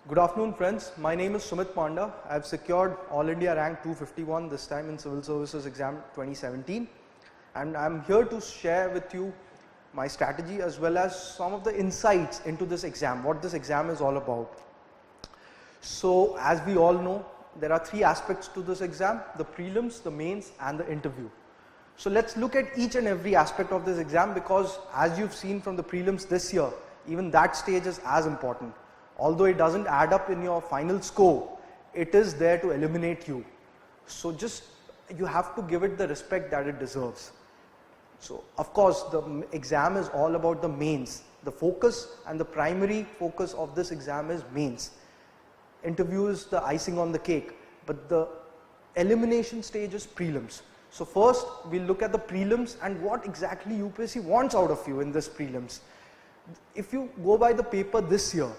Good afternoon friends, my name is Sumit Panda. I have secured All India rank 251 this time in Civil Services exam 2017, and I am here to share with you my strategy as well as some of the insights into this exam, what this exam is all about. So as we all know, there are three aspects to this exam: the prelims, the mains and the interview. So let's look at each and every aspect of this exam, because as you've seen from the prelims this year, even that stage is as important. Although it doesn't add up in your final score, it is there to eliminate you. So just you have to give it the respect that it deserves. So of course the exam is all about the mains. The focus and the primary focus of this exam is mains. Interview is the icing on the cake, but the elimination stage is prelims. So first we'll look at the prelims and what exactly UPSC wants out of you in this prelims. If you go by the paper this year,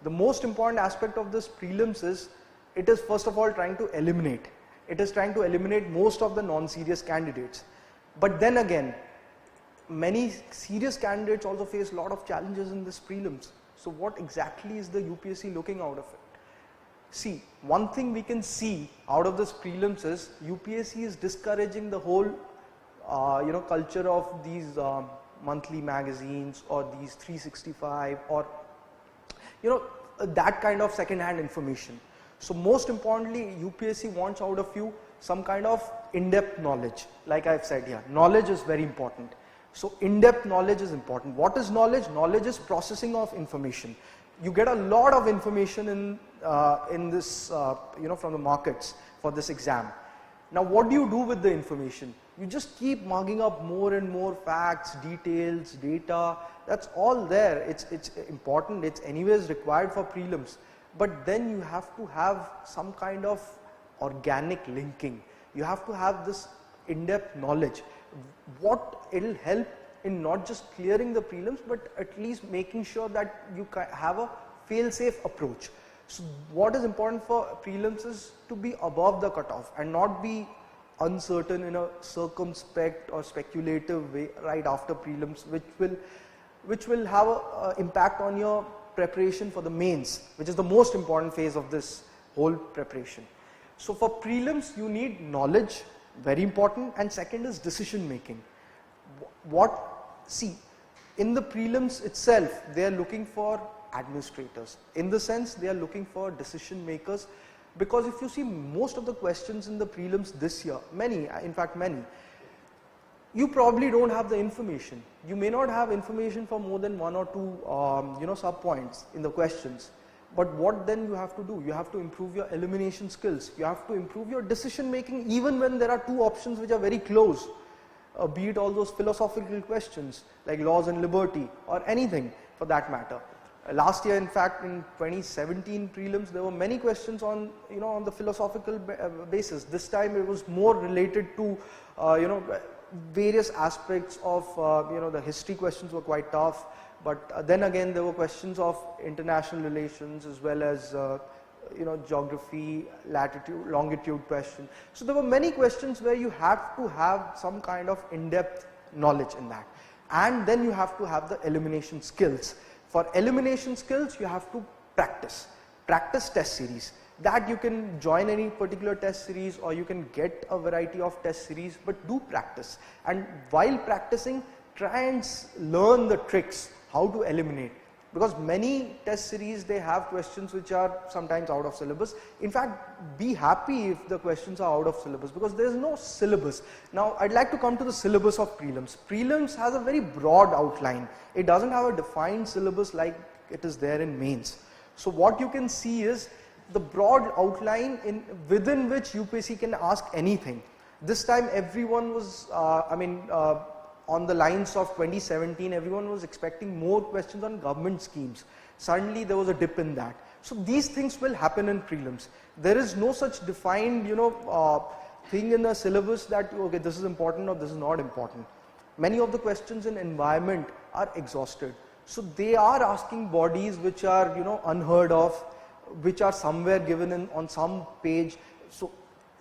the most important aspect of this prelims is, it is first of all trying to eliminate. It is trying to eliminate most of the non-serious candidates. But then again, many serious candidates also face a lot of challenges in this prelims. So what exactly is the UPSC looking out of it? See, one thing we can see out of this prelims is UPSC is discouraging the whole culture of these monthly magazines or these 365 or that kind of second-hand information. So most importantly, UPSC wants out of you some kind of in-depth knowledge. Like I've said here, knowledge is very important. So in-depth knowledge is important. What is knowledge? Knowledge is processing of information. You get a lot of information in this from the markets for this exam. Now what do you do with the information? You just keep mugging up more and more facts, details, data. That's all there. It's important. It's anyways required for prelims. But then you have to have some kind of organic linking. You have to have this in-depth knowledge. What it'll help in not just clearing the prelims, but at least making sure that you have a fail-safe approach. So what is important for prelims is to be above the cutoff and not be uncertain in a circumspect or speculative way right after prelims, which will have an impact on your preparation for the mains, which is the most important phase of this whole preparation. So for prelims you need knowledge, very important, and second is decision making. See, in the prelims itself they are looking for administrators. In the sense they are looking for decision makers, because if you see most of the questions in the prelims this year, many, you probably don't have the information. You may not have information for more than one or two sub points in the questions. But what then you have to do? You have to improve your elimination skills. You have to improve your decision making even when there are two options which are very close. Be it all those philosophical questions like laws and liberty or anything for that matter. Last year, in fact, in 2017 prelims, there were many questions on on the philosophical basis. This time it was more related to various aspects of the history questions were quite tough, but then again there were questions of international relations as well as geography, latitude, longitude question. So there were many questions where you have to have some kind of in-depth knowledge in that, and then you have to have the elimination skills. For elimination skills you have to practice test series. That you can join any particular test series or you can get a variety of test series, but do practice, and while practicing try and learn the tricks how to eliminate. Because many test series they have questions which are sometimes out of syllabus. In fact, be happy if the questions are out of syllabus, because there is no syllabus. Now I'd like to come to the syllabus of prelims. Prelims has a very broad outline. It doesn't have a defined syllabus like it is there in mains. So what you can see is the broad outline within which UPSC can ask anything. This time everyone was on the lines of 2017, everyone was expecting more questions on government schemes. Suddenly there was a dip in that. So these things will happen in prelims. There is no such defined thing in the syllabus that okay, this is important or this is not important. Many of the questions in environment are exhausted. So they are asking bodies which are unheard of, which are somewhere given on some page. So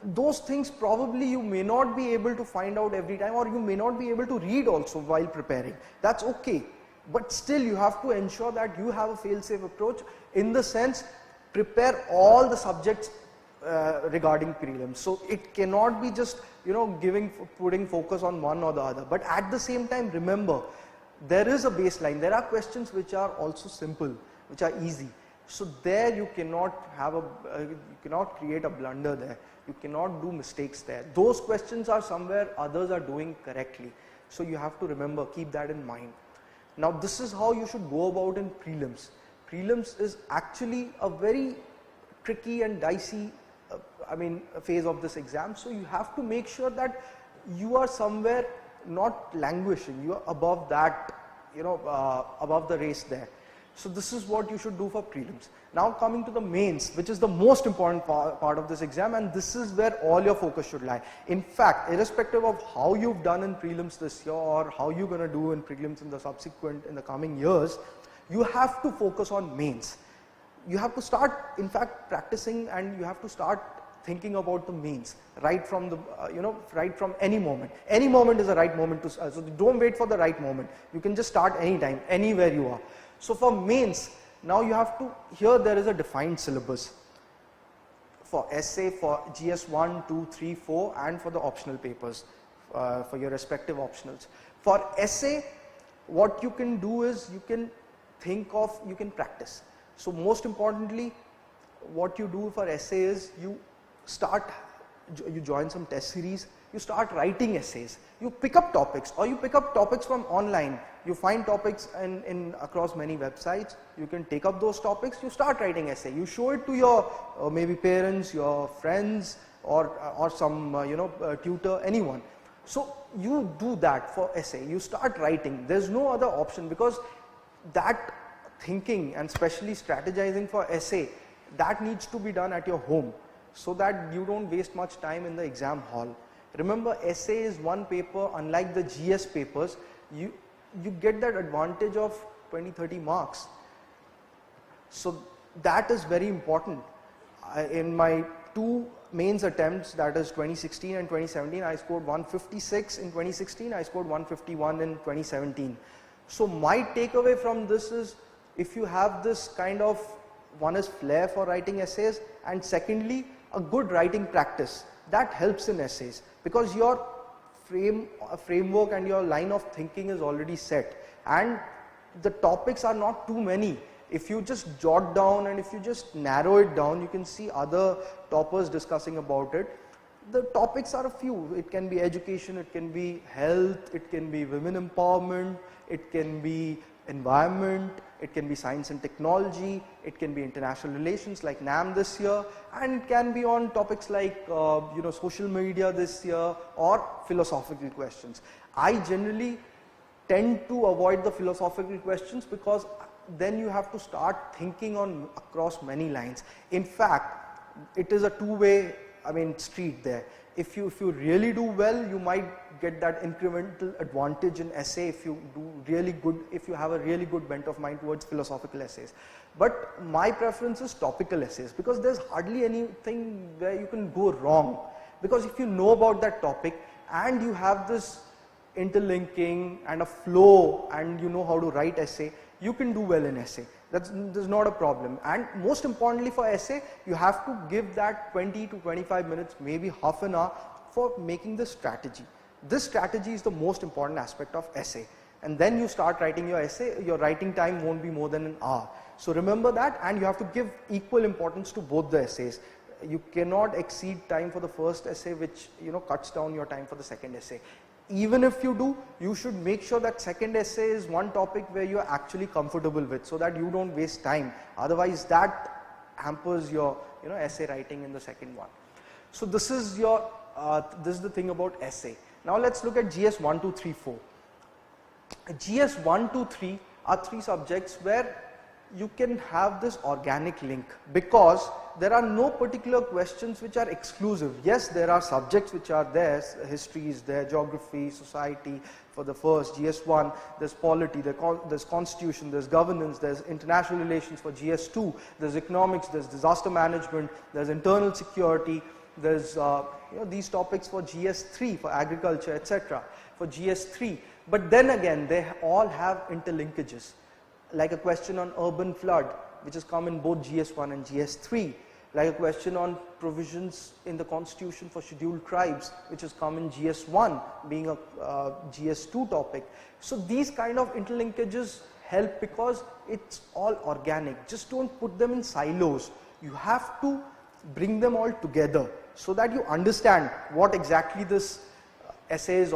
those things probably you may not be able to find out every time, or you may not be able to read also while preparing. That's okay. But still you have to ensure that you have a fail-safe approach, in the sense prepare all the subjects regarding prelims. So it cannot be just putting focus on one or the other, but at the same time remember there is a baseline. There are questions which are also simple, which are easy. So there you cannot have you cannot create a blunder there. You cannot do mistakes there. Those questions are somewhere others are doing correctly. So you have to remember, keep that in mind. Now this is how you should go about in prelims. Prelims is actually a very tricky and dicey phase of this exam. So you have to make sure that you are somewhere not languishing, you are above that, above the race there. So this is what you should do for prelims. Now coming to the mains, which is the most important part of this exam, and this is where all your focus should lie. In fact, irrespective of how you've done in prelims this year or how you're going to do in prelims in the coming years, you have to focus on mains. You have to start, in fact, practicing, and you have to start thinking about the mains right from the right from any moment. Any moment is the right moment to so don't wait for the right moment. You can just start anytime, anywhere you are. So for mains, now you have to, here there is a defined syllabus for essay, for GS 1, 2, 3, 4 and for the optional papers, for your respective optionals. For essay, what you can do is you can practice. So most importantly, what you do for essay is you join some test series, you start writing essays, you pick up topics, or you pick up topics from online. You find topics across many websites, you can take up those topics, you start writing essay, you show it to your maybe parents, your friends, or some tutor, anyone. So you do that for essay, you start writing. There's no other option, because that thinking and especially strategizing for essay, that needs to be done at your home, so that you don't waste much time in the exam hall. Remember, essay is one paper, unlike the GS papers, you get that advantage of 20-30 marks. So that is very important. In my two mains attempts, that is 2016 and 2017, I scored 156 in 2016, I scored 151 in 2017. So my takeaway from this is, if you have this kind of, one is flair for writing essays, and secondly a good writing practice, that helps in essays, because your framework and your line of thinking is already set, and the topics are not too many. If you just jot down and if you just narrow it down, you can see other toppers discussing about it. The topics are a few. It can be education, it can be health, it can be women empowerment, it can be environment, it can be science and technology, it can be international relations like NAM this year, and it can be on topics like social media this year, or philosophical questions. I generally tend to avoid the philosophical questions, because then you have to start thinking across many lines. In fact, it is a two-way street there. If you really do well, you might get that incremental advantage in essay if you do really good, if you have a really good bent of mind towards philosophical essays. But my preference is topical essays, because there's hardly anything where you can go wrong. Because if you know about that topic and you have this interlinking and a flow, and you know how to write essay, you can do well in essay. There's not a problem. And most importantly for essay, you have to give that 20 to 25 minutes, maybe half an hour, for making the strategy. This strategy is the most important aspect of essay. And then you start writing your essay, your writing time won't be more than an hour. So remember that, and you have to give equal importance to both the essays. You cannot exceed time for the first essay, which cuts down your time for the second essay. Even if you do, you should make sure that second essay is one topic where you are actually comfortable with, so that you don't waste time. Otherwise that hampers your essay writing in the second one. So this is the thing about essay. Now let's look at GS 1, 2, 3, 4. GS 1, 2, 3 are three subjects where you can have this organic link, because there are no particular questions which are exclusive. Yes, there are subjects which are there, history is there, geography, society for the first, GS1, there's polity, there's constitution, there's governance, there's international relations for GS2, there's economics, there's disaster management, there's internal security, there's these topics for GS3, for agriculture, etc., for GS3. But then again, they all have interlinkages. Like a question on urban flood, which has come in both GS1 and GS3, like a question on provisions in the constitution for scheduled tribes, which has come in GS1 being a GS2 topic. So these kind of interlinkages help because it's all organic. Just don't put them in silos. You have to bring them all together so that you understand what exactly this essay is,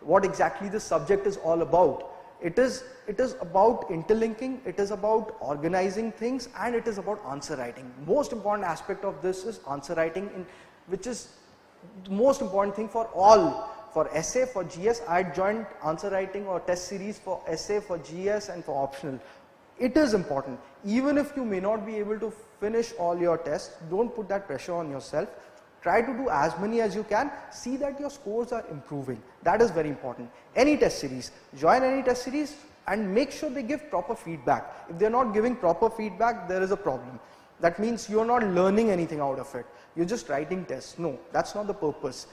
what exactly this subject is all about. It is about interlinking, it is about organizing things, and it is about answer writing. Most important aspect of this is answer writing, which is the most important thing for all. For essay, for GS, I had joined answer writing or test series for essay, for GS and for optional. It is important. Even if you may not be able to finish all your tests, don't put that pressure on yourself. Try to do as many as you can. See that your scores are improving. That is very important. Any test series, join any test series and make sure they give proper feedback. If they are not giving proper feedback, there is a problem. That means you are not learning anything out of it. You are just writing tests. No, that's not the purpose.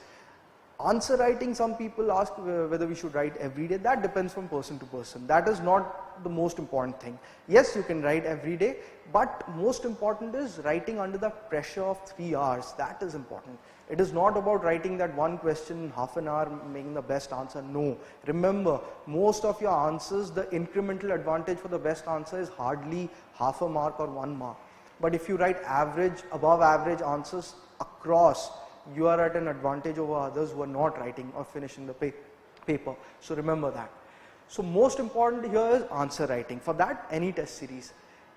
Answer writing, some people ask whether we should write every day. That depends from person to person. That is not the most important thing. Yes, you can write every day, but most important is writing under the pressure of 3 hours. That is important. It is not about writing that one question in half an hour, making the best answer. No. Remember, most of your answers, the incremental advantage for the best answer is hardly half a mark or 1 mark. But if you write average, above average answers across, you are at an advantage over others who are not writing or finishing the paper. So remember that. So most important here is answer writing. For that, any test series.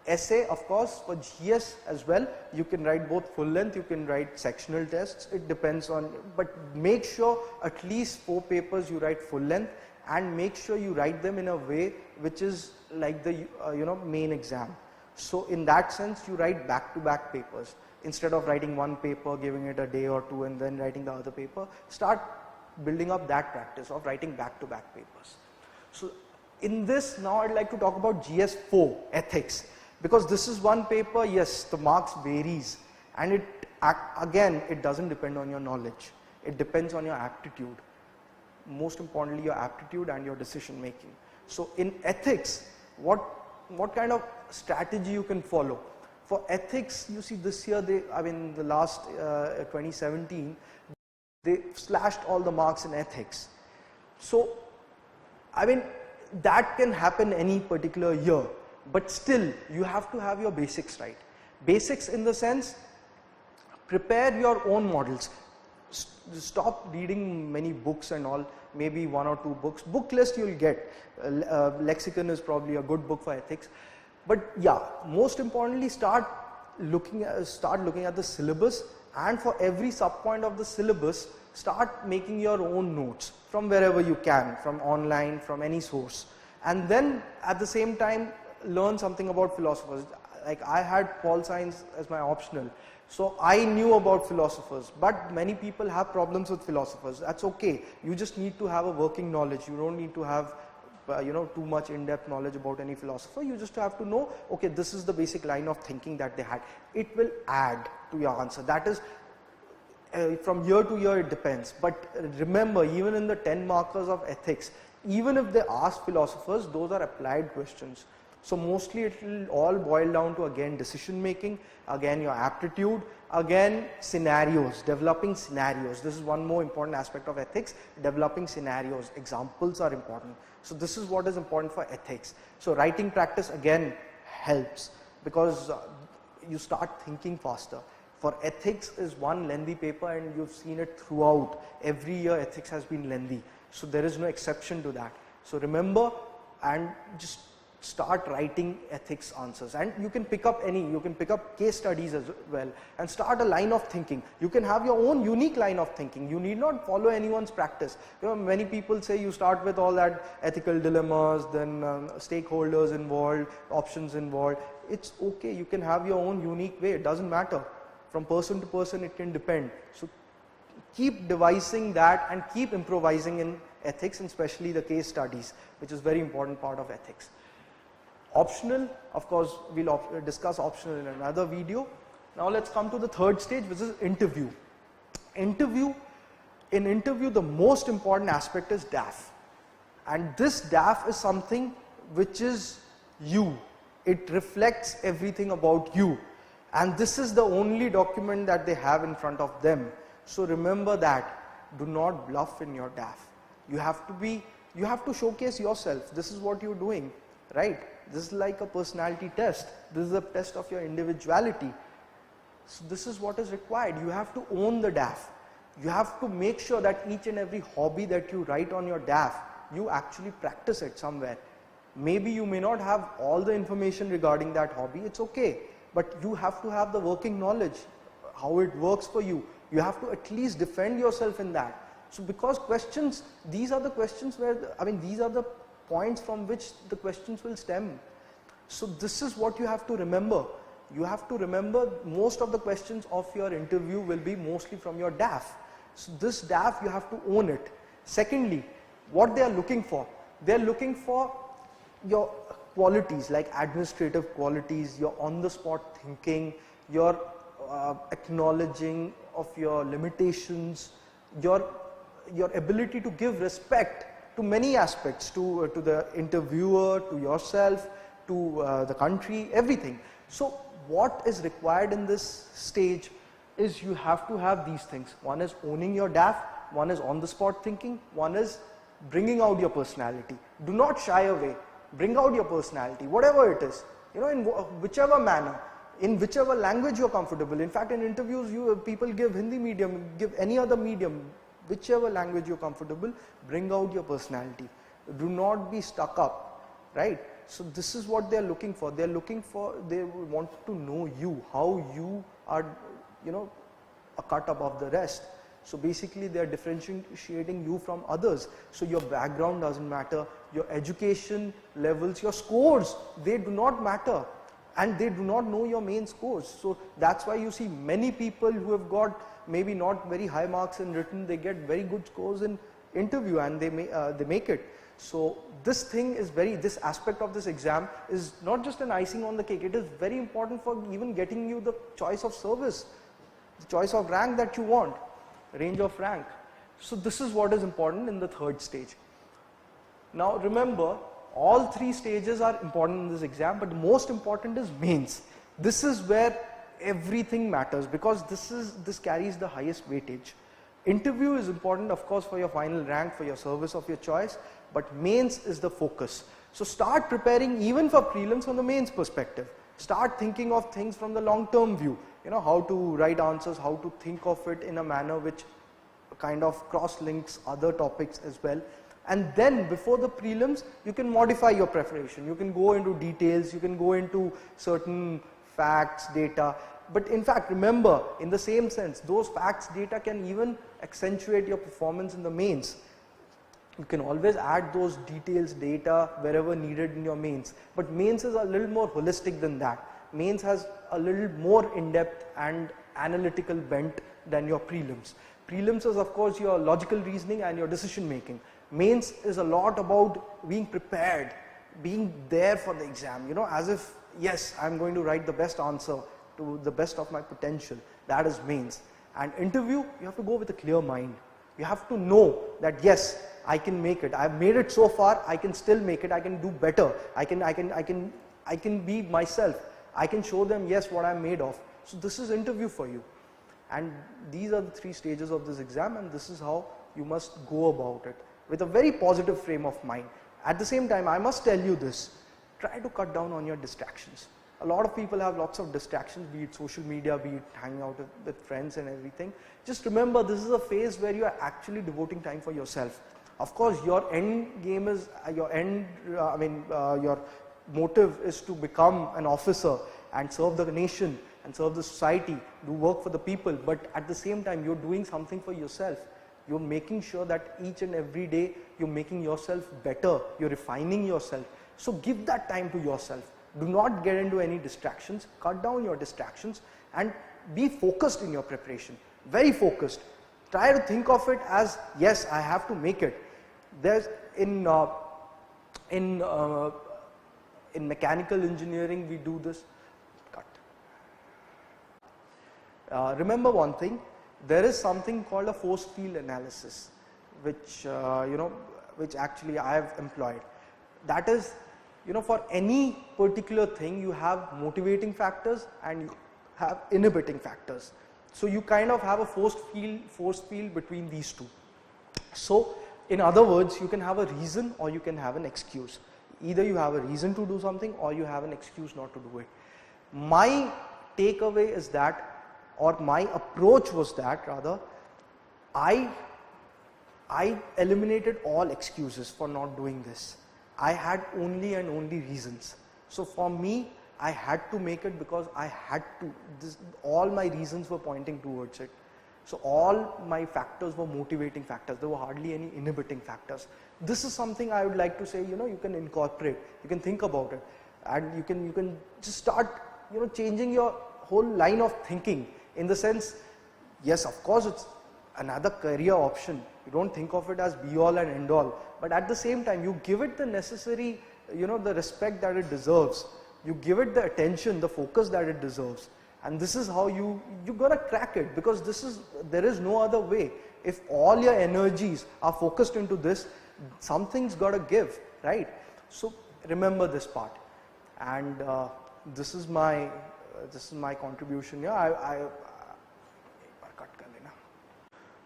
Essay, of course, for GS as well, you can write both full length, you can write sectional tests. It depends on, but make sure at least 4 papers you write full length, and make sure you write them in a way which is like the main exam. So in that sense, you write back-to-back papers. Instead of writing one paper, giving it a day or two and then writing the other paper, start building up that practice of writing back-to-back papers. So in this, now I'd like to talk about GS4, ethics, because this is one paper, yes, the marks varies, and again, it doesn't depend on your knowledge. It depends on your aptitude. Most importantly, your aptitude and your decision making. So in ethics, what kind of strategy you can follow? For ethics, you see this year, the last 2017, they slashed all the marks in ethics. So, that can happen any particular year, but still, you have to have your basics right. Basics in the sense, prepare your own models. Stop reading many books and all, maybe 1 or 2 books. Book list you'll get. Lexicon is probably a good book for ethics. But yeah, most importantly, start looking at the syllabus, and for every subpoint of the syllabus, start making your own notes from wherever you can, from online, from any source. And then at the same time, learn something about philosophers. Like I had Pol Science as my optional, so I knew about philosophers, but many people have problems with philosophers. That's okay. You just need to have a working knowledge. You don't need to have too much in-depth knowledge about any philosopher. You just have to know, okay, this is the basic line of thinking that they had. It will add to your answer. That is, from year to year it depends. But remember, even in the 10 markers of ethics, even if they ask philosophers, those are applied questions. So mostly it will all boil down to, again, decision making, again your aptitude, again scenarios, developing scenarios. This is one more important aspect of ethics, developing scenarios. Examples are important. So this is what is important for ethics. So writing practice again helps, because you start thinking faster. For ethics is one lengthy paper, and you've seen it throughout. Every year ethics has been lengthy. So there is no exception to that. So remember, and just start writing ethics answers, and you can pick up case studies as well, and start a line of thinking. You can have your own unique line of thinking. You need not follow anyone's practice. Many people say you start with all that ethical dilemmas, then stakeholders involved, options involved. It's okay. You can have your own unique way. It doesn't matter. From person to person, it can depend. So keep devising that and keep improvising in ethics, and especially the case studies, which is very important part of ethics. Optional, of course, we'll discuss optional in another video. Now let's come to the third stage, which is interview. In interview, the most important aspect is DAF. And this DAF is something which is you. It reflects everything about you, and this is the only document that they have in front of them. So remember that. Do not bluff in your DAF. You have to showcase yourself. This is what you're doing, right? This is like a personality test. This is a test of your individuality. So this is what is required. You have to own the DAF. You have to make sure that each and every hobby that you write on your DAF, you actually practice it somewhere. Maybe you may not have all the information regarding that hobby, it's okay. But you have to have the working knowledge, how it works for you. You have to at least defend yourself in that. So because questions, these are the questions where, these are the points from which the questions will stem. So this is what you have to remember. You have to remember most of the questions of your interview will be mostly from your DAF. So this DAF, you have to own it. Secondly, what they are looking for? They are looking for your qualities like administrative qualities, your on-the-spot thinking, your acknowledging of your limitations, your ability to give respect to many aspects, to the interviewer, to yourself, to the country, everything. So what is required in this stage is you have to have these things. One is owning your DAF, one is on-the-spot thinking, one is bringing out your personality. Do not shy away. Bring out your personality, whatever it is, in whichever manner, in whichever language you're comfortable. In fact, in interviews, people give Hindi medium, give any other medium, whichever language you're comfortable, bring out your personality. Do not be stuck up, right? So this is what they're looking for. They want to know you, how you are, a cut above the rest. So basically they are differentiating you from others. So your background doesn't matter, your education levels, your scores, they do not matter, and they do not know your main scores. So that's why you see many people who have got maybe not very high marks in written, they get very good scores in interview and they make it. So this aspect of this exam is not just an icing on the cake, it is very important for even getting you the choice of service, the choice of rank that you want. Range of rank. So this is what is important in the third stage. Now remember, all three stages are important in this exam, but the most important is mains. This is where everything matters, because this carries the highest weightage. Interview is important, of course, for your final rank, for your service of your choice, but mains is the focus. So start preparing even for prelims from the mains perspective. Start thinking of things from the long-term view. How to write answers, how to think of it in a manner which kind of cross-links other topics as well. And then before the prelims, you can modify your preparation. You can go into details, you can go into certain facts, data. But in fact, remember, in the same sense, those facts, data can even accentuate your performance in the mains. You can always add those details, data, wherever needed in your mains. But mains is a little more holistic than that. Mains has a little more in-depth and analytical bent than your prelims. Prelims is of course your logical reasoning and your decision making. Mains is a lot about being prepared, being there for the exam, as if, yes, I'm going to write the best answer to the best of my potential. That is mains. And interview, you have to go with a clear mind. You have to know that, yes, I can make it. I've made it so far, I can still make it, I can do better. I can be myself. I can show them, yes, what I'm made of. So this is interview for you. And these are the three stages of this exam, and this is how you must go about it, with a very positive frame of mind. At the same time, I must tell you this, try to cut down on your distractions. A lot of people have lots of distractions, be it social media, be it hanging out with friends and everything. Just remember, this is a phase where you are actually devoting time for yourself. Of course, your end game is, your motive is to become an officer and serve the nation and serve the society, do work for the people, but at the same time you're doing something for yourself. You're making sure that each and every day you're making yourself better, you're refining yourself. So give that time to yourself. Do not get into any distractions, cut down your distractions and be focused in your preparation, very focused. Try to think of it as, yes, I have to make it. There's in mechanical engineering we do this. Remember one thing, there is something called a force field analysis, which which actually I have employed. That is, for any particular thing you have motivating factors and you have inhibiting factors. So you kind of have a force field between these two. So in other words, you can have a reason or you can have an excuse. Either you have a reason to do something or you have an excuse not to do it. My takeaway is that, or my approach was that rather, I eliminated all excuses for not doing this. I had only and only reasons. So for me, I had to make it because I had to. All my reasons were pointing towards it. So all my factors were motivating factors. There were hardly any inhibiting factors. This is something I would like to say, you can incorporate, you can think about it, and you can just start, changing your whole line of thinking, in the sense, yes, of course, it's another career option. You don't think of it as be all and end all, but at the same time, you give it the necessary, the respect that it deserves. You give it the attention, the focus that it deserves. And this is how you gotta crack it, because there is no other way. If all your energies are focused into this, something's gotta give, right? So remember this part. And this is my contribution here.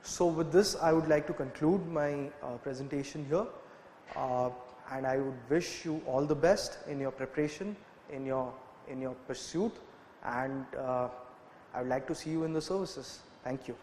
So with this, I would like to conclude my presentation here, and I would wish you all the best in your preparation, in your pursuit, and I would like to see you in the services. Thank you.